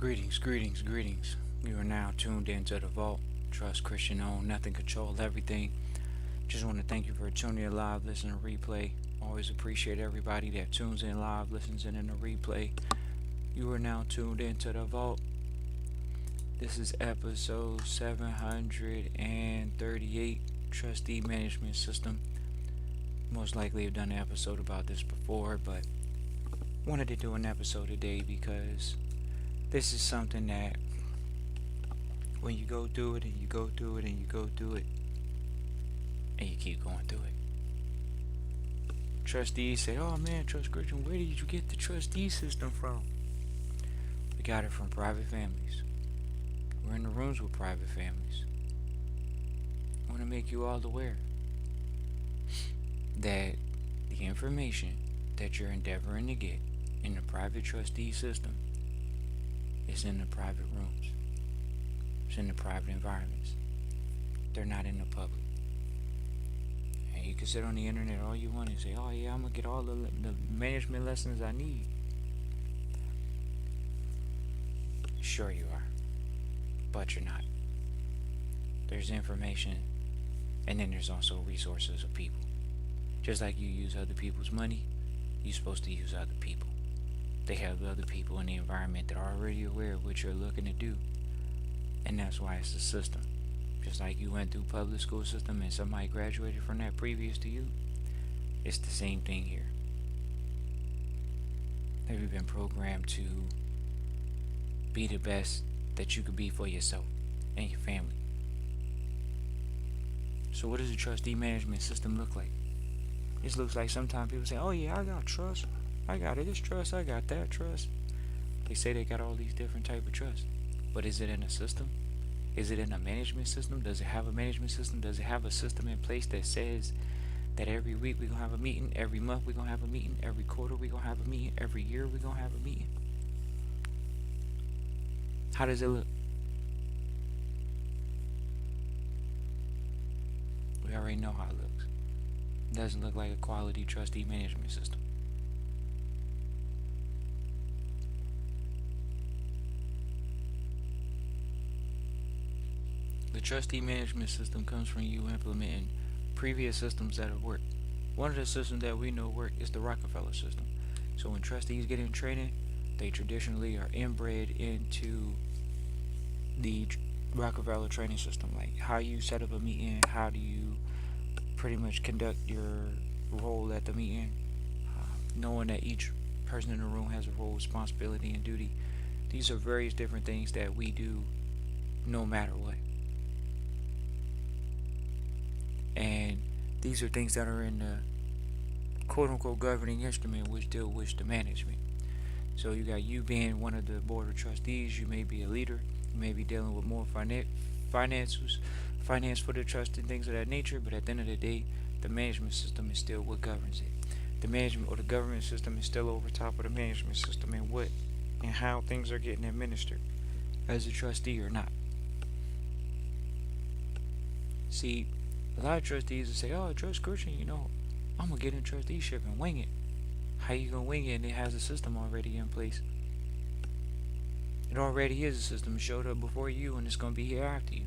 Greetings, greetings, greetings. You are now tuned into the vault. Trust Christian own, nothing control everything. Just want to thank you for tuning in live, listening to replay. Always appreciate everybody that tunes in live, listens in the replay. You are now tuned into the vault. This is episode 738, Trustee Management System. Most likely have done an episode about this before, but wanted to do an episode today because this is something that when you go through it and you go through it and you go through it and you keep going through it. Trustees say, "Oh man, Trust Christian, where did you get the trustee system from?" We got it from private families. We're in the rooms with private families. I want to make you all aware that the information that you're endeavoring to get in the private trustee system is in the private rooms. It's in the private environments. They're not in the public. And you can sit on the internet all you want and say, "Oh yeah, I'm gonna get all the management lessons I need." Sure you are, but you're not. There's information, and then there's also resources of people. Just like you use other people's money, you're supposed to use other people. They have other people in the environment that are already aware of what you're looking to do. And that's why it's a system. Just like you went through public school system and somebody graduated from that previous to you, it's the same thing here. Have you been programmed to be the best that you could be for yourself and your family? So what does a trustee management system look like? It looks like sometimes people say, "Oh yeah, I got trust. I got this trust, I got that trust." They say they got all these different type of trust. But is it in a system? Is it in a management system? Does it have a management system? Does it have a system in place that says that every week we're going to have a meeting, every month we're going to have a meeting, every quarter we're going to have a meeting, every year we're going to have a meeting? How does it look? We already know how it looks. It doesn't look like a quality trustee management system. The trustee management system comes from you implementing previous systems that have worked. One of the systems that we know work is the Rockefeller system. So when trustees get in training, they traditionally are inbred into the Rockefeller training system, like how you set up a meeting, how do you pretty much conduct your role at the meeting, knowing that each person in the room has a role, responsibility, and duty. These are various different things that we do no matter what. And these are things that are in the quote-unquote governing instrument, which deal with the management. So you got you being one of the board of trustees. You may be a leader. You may be dealing with more finance for the trust and things of that nature. But at the end of the day, the management system is still what governs it. The management or the government system is still over top of the management system and what and how things are getting administered as a trustee or not. See, a lot of trustees will say, "Oh, Trust Christian, I'm gonna get in trusteeship and wing it." How you gonna wing it and it has a system already in place? It already is a system. It showed up before you and it's gonna be here after you.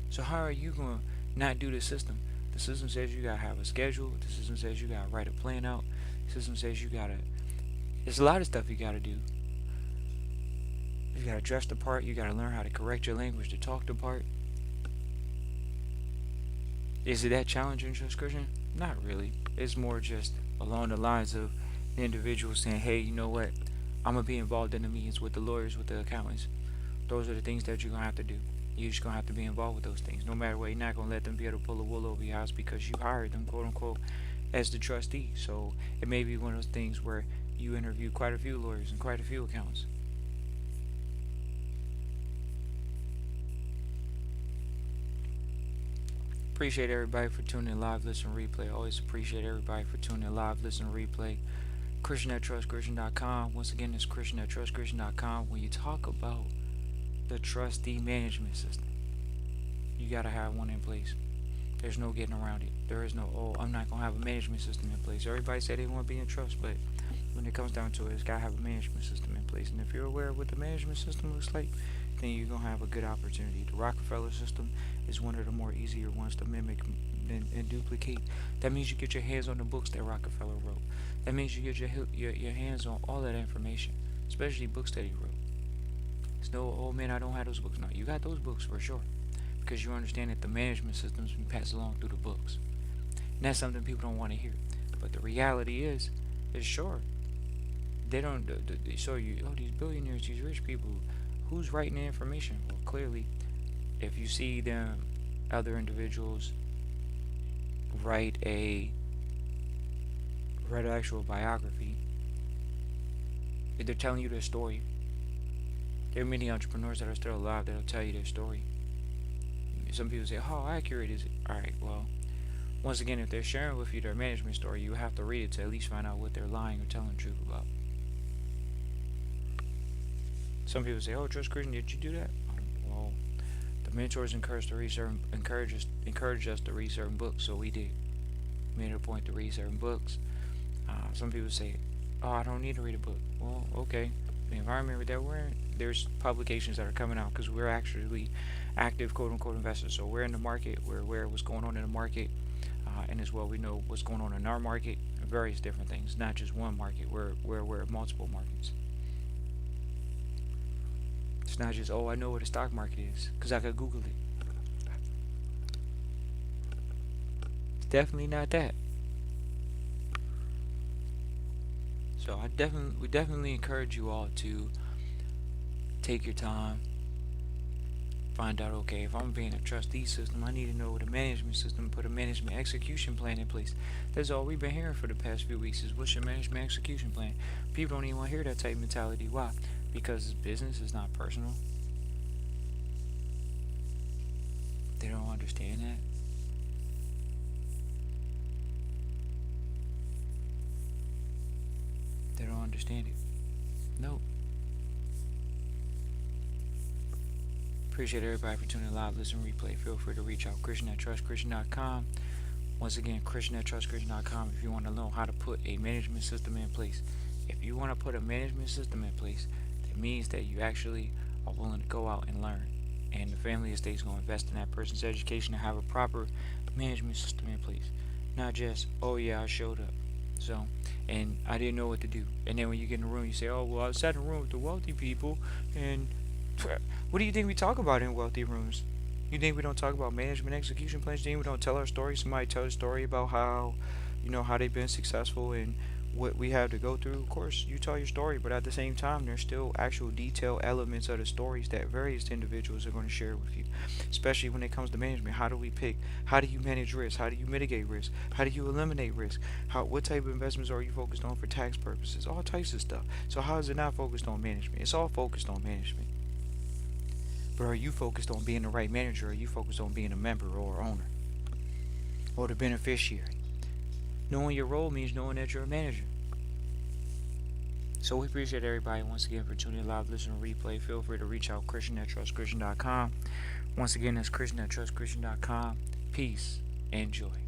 So how are you gonna not do the system? The system says you gotta have a schedule. The system says you gotta write a plan out. The system says there's a lot of stuff you gotta do. You gotta dress the part. You gotta learn how to correct your language to talk the part. Is it that challenging, Trust Christian? Not really. It's more just along the lines of the individual saying, "Hey, you know what? I'm going to be involved in the meetings with the lawyers, with the accountants." Those are the things that you're going to have to do. You're just going to have to be involved with those things. No matter what, you're not going to let them be able to pull the wool over your eyes because you hired them, quote unquote, as the trustee. So it may be one of those things where you interview quite a few lawyers and quite a few accountants. Appreciate everybody for tuning in live, listen, replay. Always appreciate everybody for tuning in live, listen, replay. Christian at TrustChristian.com. Once again, it's Christian at TrustChristian.com. When you talk about the trustee management system, you gotta have one in place. There's no getting around it. There is no, "Oh, I'm not gonna have a management system in place." Everybody said they want to be in trust, but when it comes down to it, it's got to have a management system in place. And if you're aware of what the management system looks like, then you're going to have a good opportunity. The Rockefeller system is one of the more easier ones to mimic and duplicate. That means you get your hands on the books that Rockefeller wrote. That means you get your hands on all that information, especially books that he wrote. It's no, oh man, I don't have those books. No, you got those books for sure, because you understand that the management system's been passed along through the books. And that's something people don't want to hear. But the reality is sure, they don't. They show you, oh, these billionaires, these rich people, who's writing the information? Well, clearly, if you see them, other individuals write an actual biography, they're telling you their story. There are many entrepreneurs that are still alive that'll tell you their story. Some people say, how accurate is it? Alright, well, once again, if they're sharing with you their management story, you have to read it to at least find out what they're lying or telling the truth about. Some people say, oh, Trust Christian, did you do that? Well, the mentors encouraged us to read certain books, so we did. Made it a point to read certain books. Some people say, oh, I don't need to read a book. Well, okay. The environment that we're in, there's publications that are coming out because we're actually active quote-unquote investors. So we're in the market, we're aware of what's going on in the market, and as well we know what's going on in our market, various different things, not just one market. We're aware of multiple markets. It's not just, oh, I know what the stock market is because I could Google it. It's definitely not that. So we definitely encourage you all to take your time, find out, okay, if I'm being a trustee system, I need to know what a management system, put a management execution plan in place. That's all we've been hearing for the past few weeks is, what's your management execution plan? People don't even want to hear that type of mentality. Why? Because business is not personal. They don't understand that. They don't understand it. Nope. Appreciate everybody for tuning in live, listen, replay. Feel free to reach out, Christian@trustchristian.com. Once again, Christian@trustchristian.com if you want to know how to put a management system in place. If you want to put a management system in place, that means that you actually are willing to go out and learn. And the family estate is going to invest in that person's education and have a proper management system in place. Not just, oh yeah, I showed up. So, and I didn't know what to do. And then when you get in the room, you say, oh, well, I sat in a room with the wealthy people, and what do you think we talk about in wealthy rooms? You think we don't talk about management execution plans? You think we don't tell our story? Somebody tell a story about how, how they've been successful and what we have to go through. Of course, you tell your story, but at the same time, there's still actual detailed elements of the stories that various individuals are going to share with you, especially when it comes to management. How do we pick? How do you manage risk? How do you mitigate risk? How do you eliminate risk? What type of investments are you focused on for tax purposes? All types of stuff. So how is it not focused on management? It's all focused on management. But are you focused on being the right manager, or are you focused on being a member or owner or the beneficiary? Knowing your role means knowing that you're a manager. So we appreciate everybody once again for tuning in live, listening, replay. Feel free to reach out, Christian@trustchristian.com. Once again, that's Christian@trustchristian.com. Peace and joy.